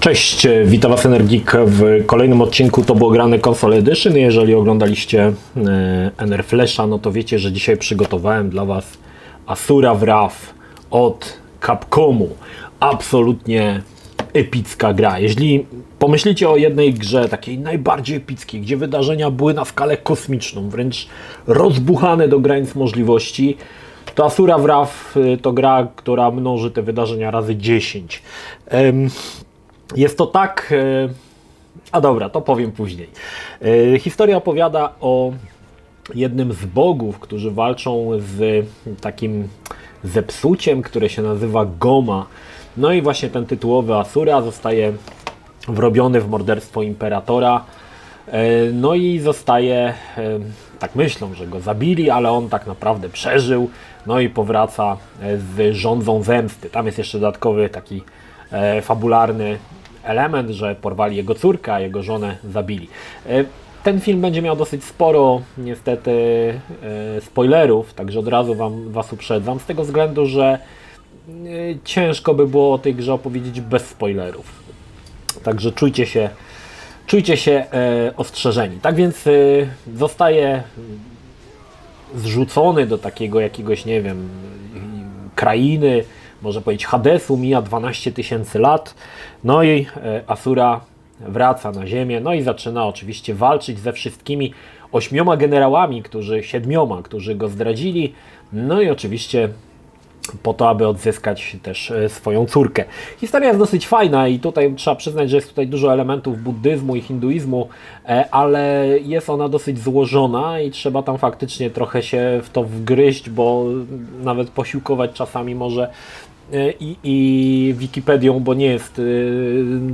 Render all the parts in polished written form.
Cześć, witam Was Energik w kolejnym odcinku To było grane Console Edition. Jeżeli oglądaliście Enerflasha, no to wiecie, że dzisiaj przygotowałem dla Was Asura Wrath od Capcomu. Absolutnie epicka gra. Jeśli pomyślicie o jednej grze, takiej najbardziej epickiej, gdzie wydarzenia były na skalę kosmiczną, wręcz rozbuchane do granic możliwości, to Asura Wrath to gra, która mnoży te wydarzenia razy 10. Jest to tak... A dobra, to powiem później. Historia opowiada o jednym z bogów, którzy walczą z takim zepsuciem, które się nazywa Goma. No i właśnie ten tytułowy Asura zostaje wrobiony w morderstwo imperatora. No i zostaje, tak myślą, że go zabili, ale on tak naprawdę przeżył. No i powraca z żądzą zemsty. Tam jest jeszcze dodatkowy taki fabularny element, że porwali jego córkę, a jego żonę zabili. Ten film będzie miał dosyć sporo niestety spoilerów, także od razu Was uprzedzam, z tego względu, że ciężko by było o tej grze opowiedzieć bez spoilerów. Także czujcie się ostrzeżeni. Tak więc zostaje zrzucony do takiego jakiegoś, nie wiem, krainy, można powiedzieć Hadesu, mija 12 000 lat, no i Asura wraca na ziemię, no i zaczyna oczywiście walczyć ze wszystkimi 8 generałami, 7, którzy go zdradzili, no i oczywiście po to, aby odzyskać też swoją córkę. Historia jest dosyć fajna i tutaj trzeba przyznać, że jest tutaj dużo elementów buddyzmu i hinduizmu, ale jest ona dosyć złożona i trzeba tam faktycznie trochę się w to wgryźć, bo nawet posiłkować czasami może i Wikipedią, bo nie jest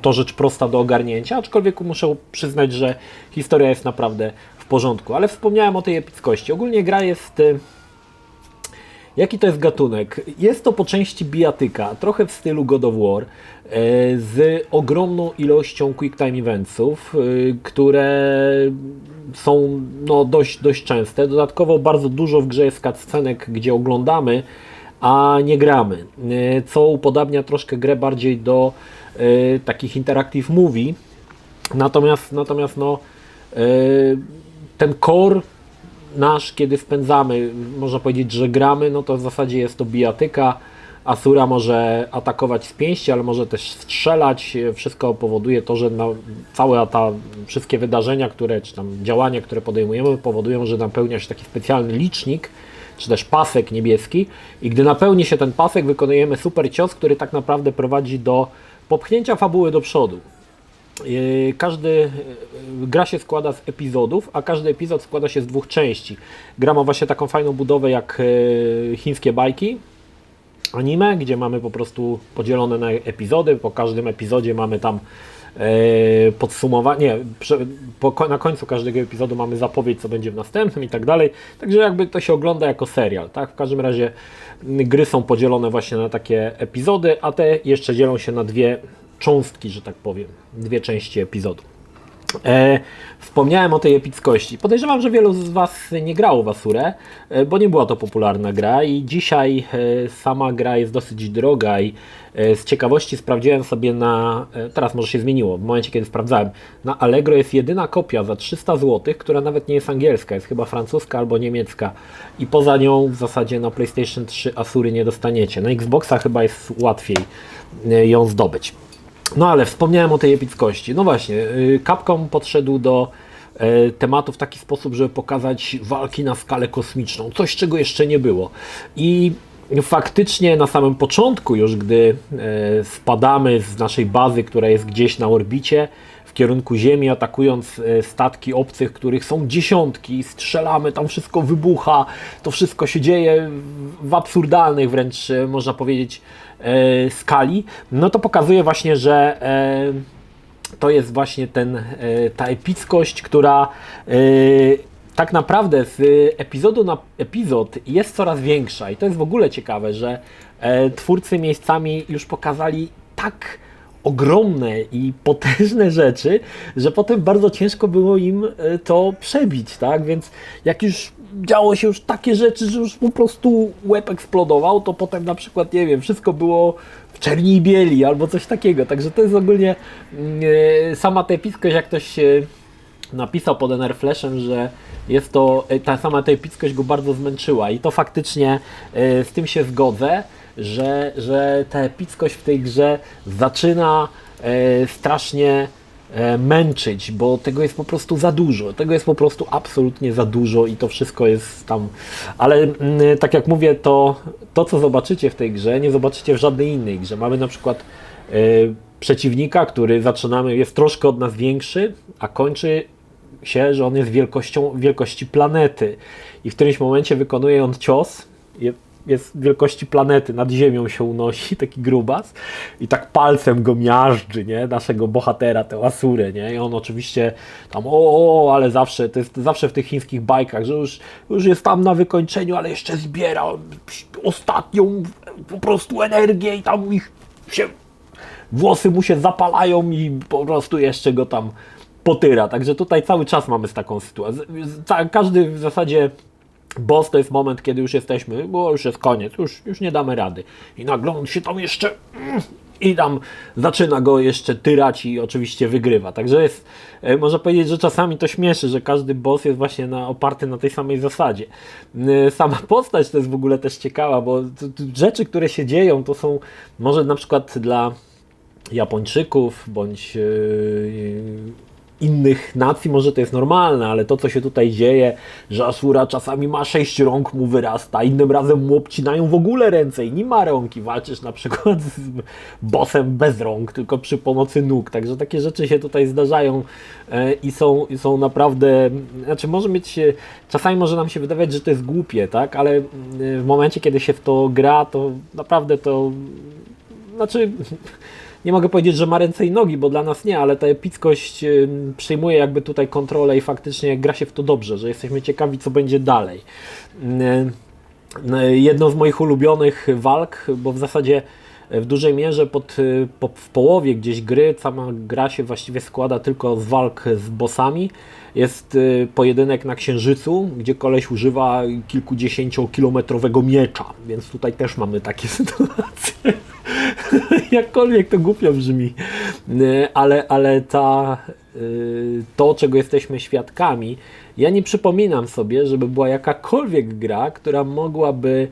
to rzecz prosta do ogarnięcia, aczkolwiek muszę przyznać, że historia jest naprawdę w porządku. Ale wspomniałem o tej epickości. Ogólnie gra jest... Jaki to jest gatunek? Jest to po części bijatyka, trochę w stylu God of War, z ogromną ilością quick time eventsów, które są dość częste. Dodatkowo bardzo dużo w grze jest cutscenek, gdzie oglądamy, a nie gramy, co upodabnia troszkę grę bardziej do takich interactive movie. Natomiast ten core nasz, kiedy spędzamy, można powiedzieć, że gramy, no to w zasadzie jest to bijatyka. Asura może atakować z pięści, ale może też strzelać. Wszystko powoduje to, że wszystkie wydarzenia, czy tam działania, które podejmujemy, powodują, że napełnia się taki specjalny licznik, czy też pasek niebieski, i gdy napełni się ten pasek, wykonujemy super cios, który tak naprawdę prowadzi do popchnięcia fabuły do przodu. Gra się składa z epizodów, a każdy epizod składa się z 2 części. Gra ma właśnie taką fajną budowę jak chińskie bajki, anime, gdzie mamy po prostu podzielone na epizody. Po każdym epizodzie mamy tam podsumowanie, na końcu każdego epizodu mamy zapowiedź, co będzie w następnym i tak dalej. Także jakby to się ogląda jako serial, tak? W każdym razie gry są podzielone właśnie na takie epizody, a te jeszcze dzielą się na 2 cząstki, że tak powiem, 2 części epizodu. Wspomniałem o tej epickości. Podejrzewam, że wielu z Was nie grało w Asurę, bo nie była to popularna gra i dzisiaj sama gra jest dosyć droga i z ciekawości sprawdziłem sobie teraz może się zmieniło, w momencie kiedy sprawdzałem, na Allegro jest jedyna kopia za 300 zł, która nawet nie jest angielska, jest chyba francuska albo niemiecka i poza nią w zasadzie na PlayStation 3 Asury nie dostaniecie. Na Xboxa chyba jest łatwiej ją zdobyć. No ale wspomniałem o tej epickości. No właśnie, Capcom podszedł do tematu w taki sposób, żeby pokazać walki na skalę kosmiczną. Coś, czego jeszcze nie było. I faktycznie na samym początku już, gdy spadamy z naszej bazy, która jest gdzieś na orbicie, w kierunku Ziemi, atakując statki obcych, których są dziesiątki, strzelamy, tam wszystko wybucha, to wszystko się dzieje w absurdalnych wręcz, można powiedzieć, skali, no to pokazuje właśnie, że to jest właśnie ta epickość, która tak naprawdę z epizodu na epizod jest coraz większa i to jest w ogóle ciekawe, że twórcy miejscami już pokazali tak ogromne i potężne rzeczy, że potem bardzo ciężko było im to przebić, tak? Więc jak już działo się już takie rzeczy, że już po prostu łeb eksplodował, to potem na przykład, nie wiem, wszystko było w czerni i bieli albo coś takiego. Także to jest ogólnie sama ta epickość, jak ktoś napisał pod NR Flashem, że jest to, ta sama ta epickość go bardzo zmęczyła i to faktycznie z tym się zgodzę, że ta epickość w tej grze zaczyna strasznie męczyć, bo tego jest po prostu za dużo, tego jest po prostu absolutnie za dużo i to wszystko jest tam, ale tak jak mówię, to co zobaczycie w tej grze, nie zobaczycie w żadnej innej grze. Mamy na przykład przeciwnika, który zaczynamy, jest troszkę od nas większy, a kończy się, że on jest wielkości planety i w którymś momencie wykonuje on cios, jest wielkości planety, nad ziemią się unosi, taki grubas i tak palcem go miażdży, nie? Naszego bohatera, tę Asurę, nie? I on oczywiście tam ale zawsze, to jest zawsze w tych chińskich bajkach, że już jest tam na wykończeniu, ale jeszcze zbiera ostatnią po prostu energię i tam ich się, włosy mu się zapalają i po prostu jeszcze go tam potyra. Także tutaj cały czas mamy z taką sytuację. Każdy w zasadzie boss to jest moment, kiedy już jesteśmy, bo już jest koniec, już nie damy rady. I nagle on się tam jeszcze i tam zaczyna go jeszcze tyrać i oczywiście wygrywa. Także jest, można powiedzieć, że czasami to śmieszy, że każdy boss jest właśnie oparty na tej samej zasadzie. Sama postać to jest w ogóle też ciekawa, bo rzeczy, które się dzieją, to są może na przykład dla Japończyków bądź innych nacji może to jest normalne, ale to co się tutaj dzieje, że Asura czasami ma 6 rąk, mu wyrasta, innym razem mu obcinają w ogóle ręce i nie ma rąk i walczysz na przykład z bossem bez rąk, tylko przy pomocy nóg, także takie rzeczy się tutaj zdarzają i są naprawdę, znaczy czasami może nam się wydawać, że to jest głupie, tak, ale w momencie kiedy się w to gra, to naprawdę to, znaczy nie mogę powiedzieć, że ma ręce i nogi, bo dla nas nie, ale ta epickość przyjmuje jakby tutaj kontrolę i faktycznie gra się w to dobrze, że jesteśmy ciekawi, co będzie dalej. Jedną z moich ulubionych walk, bo w zasadzie w dużej mierze w połowie gdzieś gry, sama gra się właściwie składa tylko z walk z bossami. Jest pojedynek na Księżycu, gdzie koleś używa kilkudziesięciokilometrowego miecza, więc tutaj też mamy takie sytuacje. Jakkolwiek to głupio brzmi, ale to, czego jesteśmy świadkami, ja nie przypominam sobie, żeby była jakakolwiek gra, która mogłaby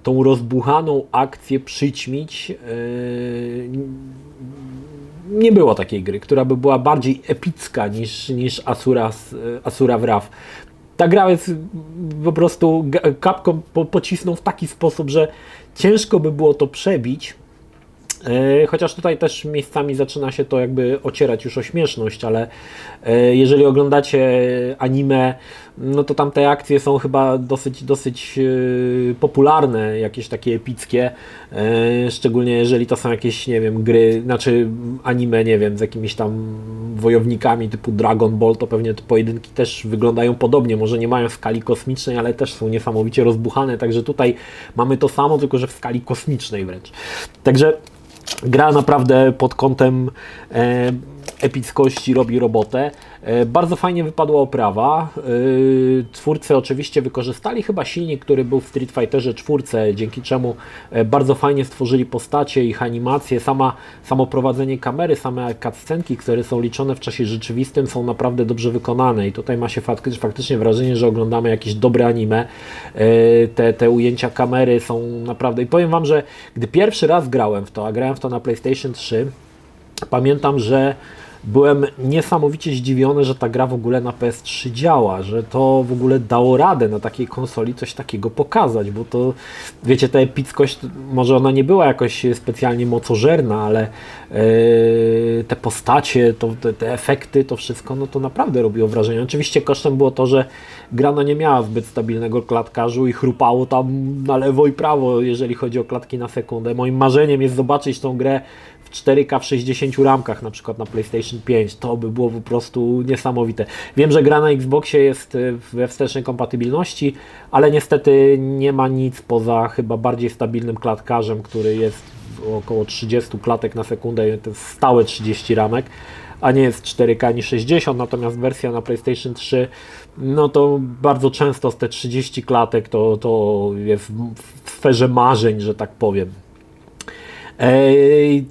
tą rozbuchaną akcję przyćmić. Nie było takiej gry, która by była bardziej epicka niż Asura Wrath. Ta gra jest po prostu, Capcom pocisnął w taki sposób, że ciężko by było to przebić. Chociaż tutaj też miejscami zaczyna się to jakby ocierać już o śmieszność, ale jeżeli oglądacie anime, no to tam te akcje są chyba dosyć popularne, jakieś takie epickie, szczególnie jeżeli to są jakieś, nie wiem, gry, znaczy anime, nie wiem, z jakimiś tam wojownikami typu Dragon Ball, to pewnie te pojedynki też wyglądają podobnie, może nie mają skali kosmicznej, ale też są niesamowicie rozbuchane, także tutaj mamy to samo, tylko że w skali kosmicznej wręcz. Także gra naprawdę pod kątem epickości robi robotę. Bardzo fajnie wypadła oprawa. Twórcy oczywiście wykorzystali chyba silnik, który był w Street Fighterze 4, dzięki czemu bardzo fajnie stworzyli postacie, ich animacje, samo prowadzenie kamery, same cutscenki, które są liczone w czasie rzeczywistym, są naprawdę dobrze wykonane i tutaj ma się faktycznie wrażenie, że oglądamy jakieś dobre anime. Te ujęcia kamery są naprawdę... I powiem Wam, że gdy pierwszy raz grałem w to, a grałem w to na PlayStation 3, pamiętam, że byłem niesamowicie zdziwiony, że ta gra w ogóle na PS3 działa, że to w ogóle dało radę na takiej konsoli coś takiego pokazać, bo to, wiecie, ta epickość, może ona nie była jakoś specjalnie mocożerna, ale te postacie, te efekty, to wszystko, no to naprawdę robiło wrażenie. Oczywiście kosztem było to, że gra no nie miała zbyt stabilnego klatkarzu i chrupało tam na lewo i prawo, jeżeli chodzi o klatki na sekundę. Moim marzeniem jest zobaczyć tą grę w 4K w 60 ramkach, na przykład na PlayStation 5. To by było po prostu niesamowite. Wiem, że gra na Xboxie jest we wstecznej kompatybilności, ale niestety nie ma nic poza chyba bardziej stabilnym klatkarzem, który jest około 30 klatek na sekundę, to jest stałe 30 ramek, a nie jest 4K ani 60, natomiast wersja na PlayStation 3, no to bardzo często z te 30 klatek to jest w sferze marzeń, że tak powiem.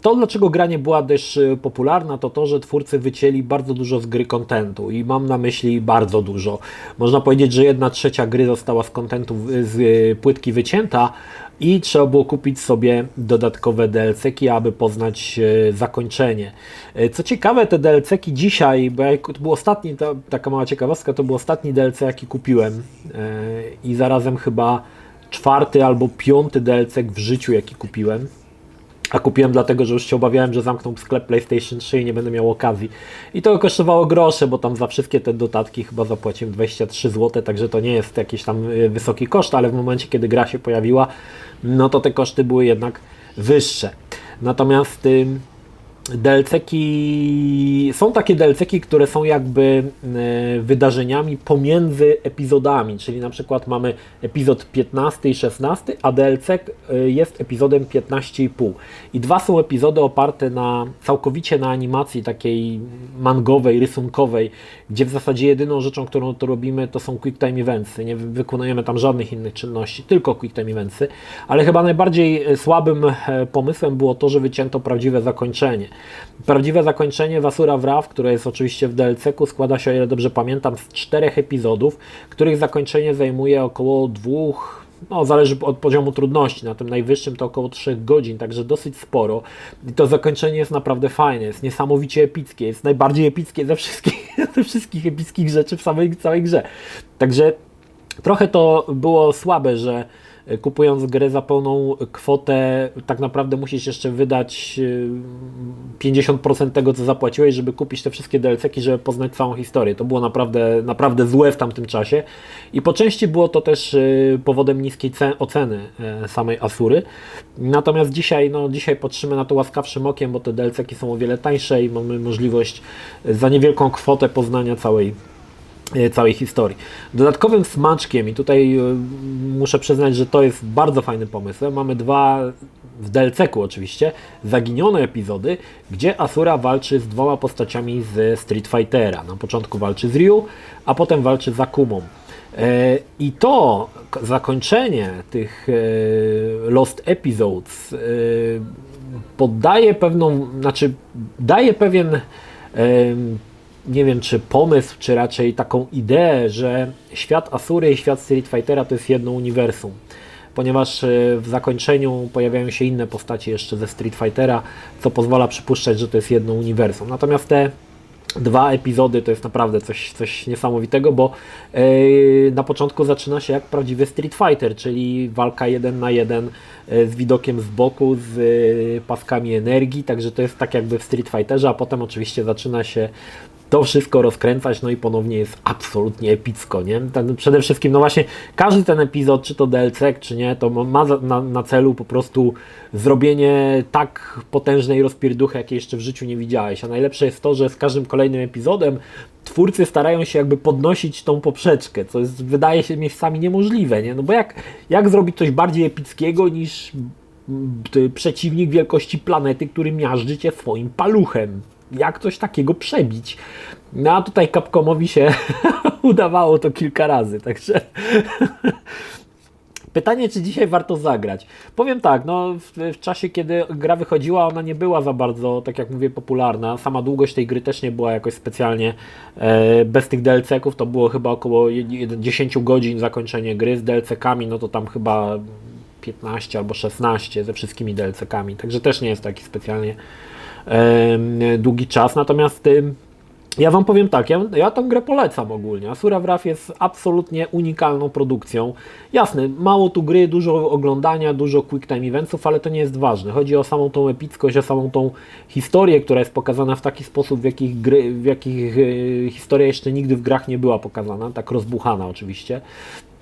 To, dlaczego gra nie była też popularna, to to, że twórcy wycięli bardzo dużo z gry kontentu i mam na myśli bardzo dużo. Można powiedzieć, że 1/3 gry została z kontentu z płytki wycięta i trzeba było kupić sobie dodatkowe DLC-ki, aby poznać zakończenie. Co ciekawe, te DLC-ki dzisiaj, bo to był ostatni, taka mała ciekawostka, to był ostatni DLC, jaki kupiłem i zarazem chyba 4. albo 5. DLC w życiu, jaki kupiłem. A kupiłem dlatego, że już się obawiałem, że zamkną sklep PlayStation 3 i nie będę miał okazji. I to kosztowało grosze, bo tam za wszystkie te dodatki chyba zapłaciłem 23 zł, także to nie jest jakiś tam wysoki koszt, ale w momencie, kiedy gra się pojawiła, no to te koszty były jednak wyższe. Natomiast DLC-ki, są takie DLC-ki, które są jakby wydarzeniami pomiędzy epizodami, czyli na przykład mamy epizod 15 i 16, a DLC jest epizodem 15,5. I dwa są epizody oparte całkowicie na animacji takiej mangowej, rysunkowej, gdzie w zasadzie jedyną rzeczą, którą to robimy, to są quick time eventsy. Nie wykonujemy tam żadnych innych czynności, tylko quick time eventsy, ale chyba najbardziej słabym pomysłem było to, że wycięto prawdziwe zakończenie. Prawdziwe zakończenie w Asura Wrath, które jest oczywiście w DLC-ku, składa się, o ile dobrze pamiętam, z 4 epizodów, których zakończenie zajmuje około 2, no zależy od poziomu trudności, na tym najwyższym to około 3 godzin, także dosyć sporo. I to zakończenie jest naprawdę fajne, jest niesamowicie epickie, jest najbardziej epickie ze wszystkich epickich rzeczy w całej grze. Także trochę to było słabe, że kupując grę za pełną kwotę, tak naprawdę musisz jeszcze wydać 50% tego, co zapłaciłeś, żeby kupić te wszystkie DLC-ki, żeby poznać całą historię. To było naprawdę złe w tamtym czasie i po części było to też powodem niskiej oceny samej Asury. Natomiast dzisiaj patrzymy na to łaskawszym okiem, bo te DLC-ki są o wiele tańsze i mamy możliwość za niewielką kwotę poznania całej historii. Dodatkowym smaczkiem, i tutaj muszę przyznać, że to jest bardzo fajny pomysł, mamy w DLC-ku oczywiście, zaginione epizody, gdzie Asura walczy z 2 postaciami z Street Fightera. Na początku walczy z Ryu, a potem walczy z Akumą. I to zakończenie tych Lost Episodes daje pewien nie wiem, czy pomysł, czy raczej taką ideę, że świat Asury i świat Street Fightera to jest jedno uniwersum. Ponieważ w zakończeniu pojawiają się inne postacie jeszcze ze Street Fightera, co pozwala przypuszczać, że to jest jedno uniwersum. Natomiast te 2 epizody to jest naprawdę coś niesamowitego, bo na początku zaczyna się jak prawdziwy Street Fighter, czyli walka 1 na 1 z widokiem z boku, z paskami energii, także to jest tak jakby w Street Fighterze, a potem oczywiście zaczyna się to wszystko rozkręcać, no i ponownie jest absolutnie epicko, nie? Przede wszystkim, no właśnie, każdy ten epizod, czy to DLC, czy nie, to ma na celu po prostu zrobienie tak potężnej rozpierduchy, jakiej jeszcze w życiu nie widziałeś, a najlepsze jest to, że z każdym kolejnym epizodem twórcy starają się jakby podnosić tą poprzeczkę, co wydaje się miejscami niemożliwe, nie? No bo jak zrobić coś bardziej epickiego niż przeciwnik wielkości planety, który miażdży cię swoim paluchem? Jak coś takiego przebić? No a tutaj Capcomowi się udawało to kilka razy, także pytanie, czy dzisiaj warto zagrać? Powiem tak, no w czasie, kiedy gra wychodziła, ona nie była za bardzo, tak jak mówię, popularna. Sama długość tej gry też nie była jakoś specjalnie, bez tych DLC-ków to było chyba około 10 godzin zakończenie gry, z DLC-kami, no to tam chyba 15 albo 16 ze wszystkimi DLC-kami, także też nie jest taki specjalnie długi czas, natomiast ja Wam powiem tak, ja tę grę polecam ogólnie. Asura Wrath jest absolutnie unikalną produkcją. Jasne, mało tu gry, dużo oglądania, dużo quick time eventsów, ale to nie jest ważne. Chodzi o samą tą epickość, o samą tą historię, która jest pokazana w taki sposób, w jakich historia jeszcze nigdy w grach nie była pokazana, tak rozbuchana oczywiście.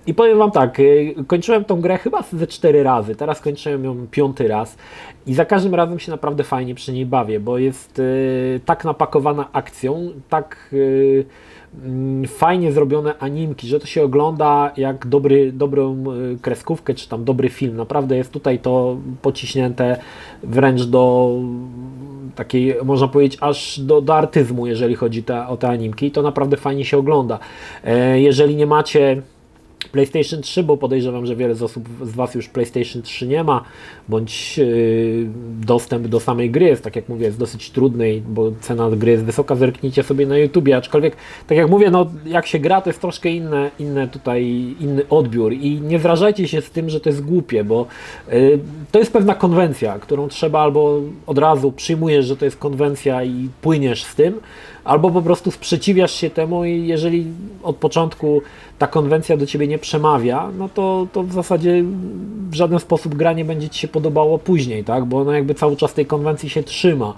I powiem Wam tak, kończyłem tą grę chyba ze 4 razy, teraz kończyłem ją 5. raz i za każdym razem się naprawdę fajnie przy niej bawię, bo jest tak napakowana akcją, tak fajnie zrobione animki, że to się ogląda jak dobrą kreskówkę, czy tam dobry film. Naprawdę jest tutaj to pociśnięte wręcz do takiej, można powiedzieć, aż do artyzmu, jeżeli chodzi o te animki, i to naprawdę fajnie się ogląda. Jeżeli nie macie PlayStation 3, bo podejrzewam, że wiele z Was już PlayStation 3 nie ma, bądź dostęp do samej gry jest, tak jak mówię, jest dosyć trudny, bo cena gry jest wysoka, zerknijcie sobie na YouTubie, aczkolwiek, tak jak mówię, no jak się gra, to jest troszkę inny odbiór i nie wrażajcie się z tym, że to jest głupie, bo to jest pewna konwencja, którą trzeba albo od razu przyjmujesz, że to jest konwencja i płyniesz z tym, albo po prostu sprzeciwiasz się temu i jeżeli od początku ta konwencja do Ciebie nie przemawia, no to w zasadzie w żaden sposób gra nie będzie Ci się podobało później, tak? Bo ona jakby cały czas tej konwencji się trzyma.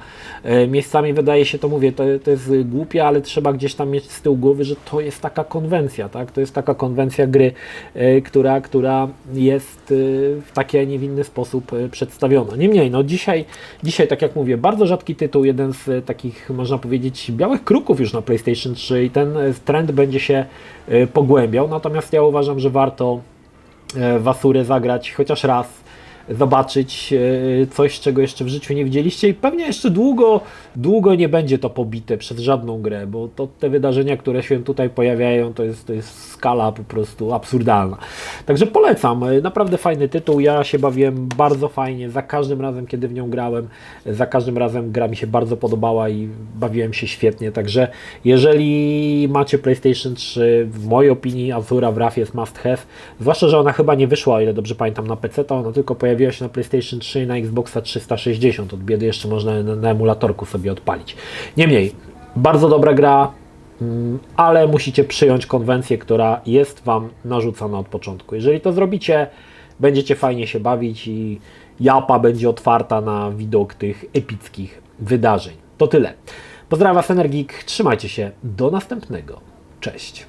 Miejscami wydaje się, to mówię, to jest głupie, ale trzeba gdzieś tam mieć z tyłu głowy, że to jest taka konwencja, tak? To jest taka konwencja gry, która jest w taki, a nie w inny sposób przedstawiona. Niemniej, no dzisiaj, tak jak mówię, bardzo rzadki tytuł, jeden z takich, można powiedzieć, białych kruków już na PlayStation 3 i ten trend będzie się pogłębiał, natomiast ja uważam, że warto w Asurę zagrać chociaż raz, zobaczyć coś, czego jeszcze w życiu nie widzieliście i pewnie jeszcze długo nie będzie to pobite przez żadną grę, bo te wydarzenia, które się tutaj pojawiają, to jest skala po prostu absurdalna. Także polecam, naprawdę fajny tytuł, ja się bawiłem bardzo fajnie, za każdym razem, kiedy w nią grałem, za każdym razem gra mi się bardzo podobała i bawiłem się świetnie, także jeżeli macie PlayStation 3, w mojej opinii Asura Wrath jest must have, zwłaszcza, że ona chyba nie wyszła, o ile dobrze pamiętam, na PC, to ona tylko pojawiła się na PlayStation 3 i na Xboxa 360. Od biedy jeszcze można na emulatorku sobie odpalić. Niemniej, bardzo dobra gra, ale musicie przyjąć konwencję, która jest Wam narzucana od początku. Jeżeli to zrobicie, będziecie fajnie się bawić i japa będzie otwarta na widok tych epickich wydarzeń. To tyle. Pozdrawiam Was, Energik, trzymajcie się, do następnego. Cześć.